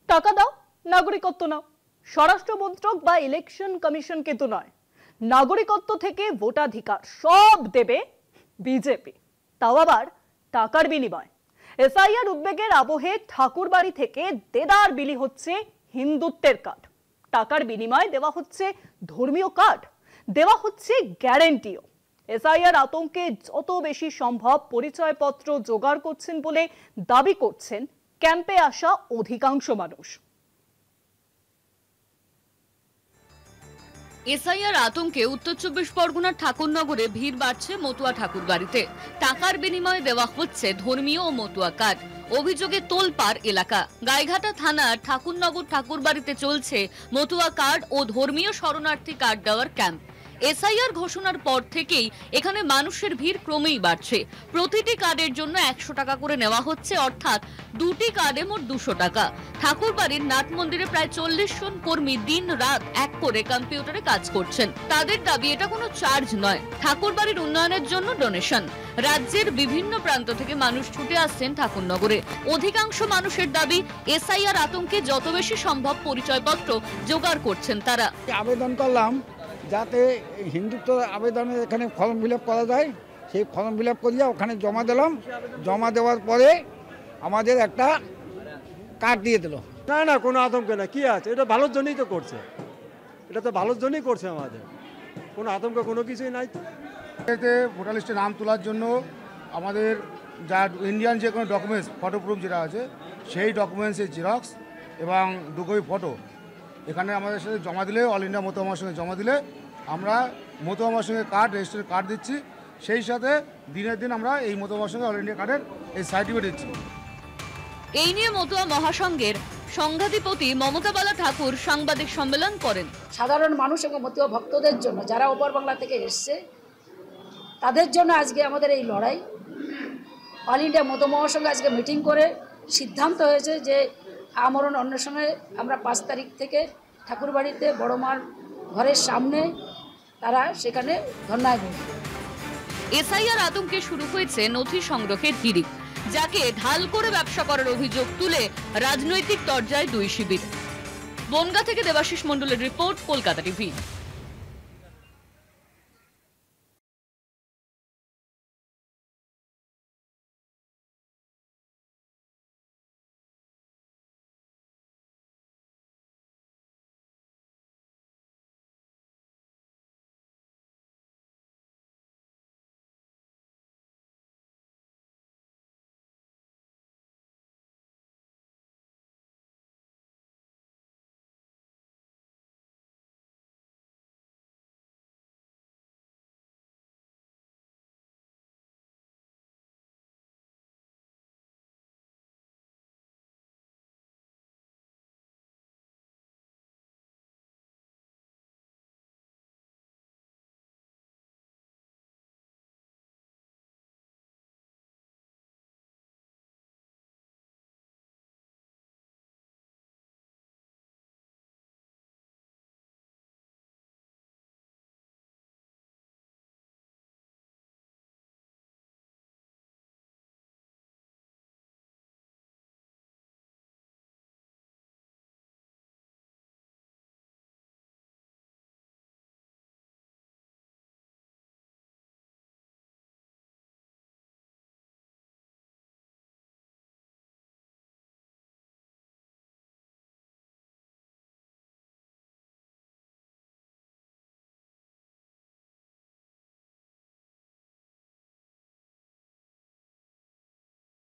টাকা দাও, নাগরিকত্ব নাও। স্বরাষ্ট্র মন্ত্রক বা ইলেকশন কমিশন কিন্তু নয়, নাগরিকত্ব থেকে ভোটাধিকার সব দেবে বিজেপি, তাও আবার টাকার বিনিময়। এসআইআর উদ্বেগের আবহে ঠাকুরবাড়ি থেকে দেদার বিলি হচ্ছে হিন্দুত্বের কার্ড, টাকার বিনিময়ে দেওয়া হচ্ছে ধর্মীয় কার্ড, দেওয়া হচ্ছে গ্যারান্টিও। এসআইআর আতঙ্কে যত বেশি সম্ভব পরিচয়পত্র জোগাড় করছেন বলে দাবি করছেন ক্যাম্পে আসা অধিকাংশ মানুষ। এসআইআর আতঙ্কে উত্তর ২৪ পরগনার ঠাকুরনগরে ভিড় বাড়ছে মতুয়া ঠাকুরবাড়িতে। টাকার বিনিময়ে দেওয়া হচ্ছে ধর্মীয় ও মতুয়া কার্ড। অভিযোগে তোলপাড় এলাকা। গাইঘাটা থানার ঠাকুরনগর ঠাকুরবাড়িতে চলছে মতুয়া কার্ড ও ধর্মীয় শরণার্থী কার্ড দেওয়ার ক্যাম্প। এসআইআর ঘোষণার পর থেকেই এখানে মানুষের ভিড় ক্রমেই বাড়ছে। প্রতিটি কার্ডের জন্য ১০০ টাকা করে নেওয়া হচ্ছে, অর্থাৎ দুটি কার্ডে মোট ২০০ টাকা। ঠাকুরবাড়ির নাট মন্দিরে প্রায় ৪০ জন কর্মী দিন রাত এক করে কম্পিউটারে কাজ করছেন। তাদের দাবি এটা কোনো চার্জ নয়, ঠাকুরবাড়ির উন্নয়নের জন্য ডোনেশন। রাজ্যের বিভিন্ন প্রান্ত থেকে মানুষ ছুটে আসছেন ঠাকুরনগরে। অধিকাংশ মানুষের দাবি এসআইআর আতঙ্কে যত বেশি সম্ভব পরিচয়পত্র জোগাড় করছেন তারা। আবেদন করলাম যাতে হিন্দুত্ব আবেদনে এখানে ফর্ম ফিল আপ করা যায়, সেই ফর্ম ফিল আপ করিয়া ওখানে জমা দিলাম। জমা দেওয়ার পরে আমাদের একটা কার্ড দিয়ে দিল। না না, কোনো আতঙ্ক না। কি আছে, এটা ভালোর জন্যই তো করছে, এটা তো ভালোর জন্যই করছে, আমাদের কোনো আতঙ্ক কোনো কিছুই নাই। এতে ভোটার লিস্টে নাম তোলার জন্য আমাদের যা ইন্ডিয়ান যে কোনো ডকুমেন্টস ফটো প্রুফ যেটা আছে সেই ডকুমেন্টসের জেরক্স এবং 2 কপি ফটো এখানে আমাদের সাথে জমা দিলে, অল ইন্ডিয়া মতুয়া মহাসংঘে জমা দিলে আমরা মতুয়া মহাসংঘের কার্ড, রেজিস্ট্রেশন কার্ড দিচ্ছি। সেই সাথে দিনের দিন আমরা এই মতুয়া মহাসংঘে অল ইন্ডিয়া কার্ডের এই সার্টিফিকেট দিচ্ছি। এই নিয়ে মতুয়া মহাসংঘের সংঘাধিপতি মমতা বালা ঠাকুর সাংবাদিক সম্মেলন করেন। সাধারণ মানুষ এবং মতুয়া ভক্তদের জন্য, যারা ওপর বাংলা থেকে এসছে তাদের জন্য আজকে আমাদের এই লড়াই। অল ইন্ডিয়া মতুয়া মহাসংঘ আজকে মিটিং করে সিদ্ধান্ত হয়েছে যে আমরণ অন্বেষণে আমরা 5 তারিখ থেকে ঠাকুরবাড়িতে বড় মার ঘরের সামনে তারা সেখানে ধর্নায় বসবে। এসআইআর আতঙ্কে শুরু হয়েছে নথি সংগ্রহের হিড়িক, যাকে ঢাল করে ব্যবসা করার অভিযোগ তুলে রাজনৈতিক তরজায় দুই শিবির। বনগাঁ থেকে দেবাশিস মণ্ডলের রিপোর্ট, কলকাতা টিভি।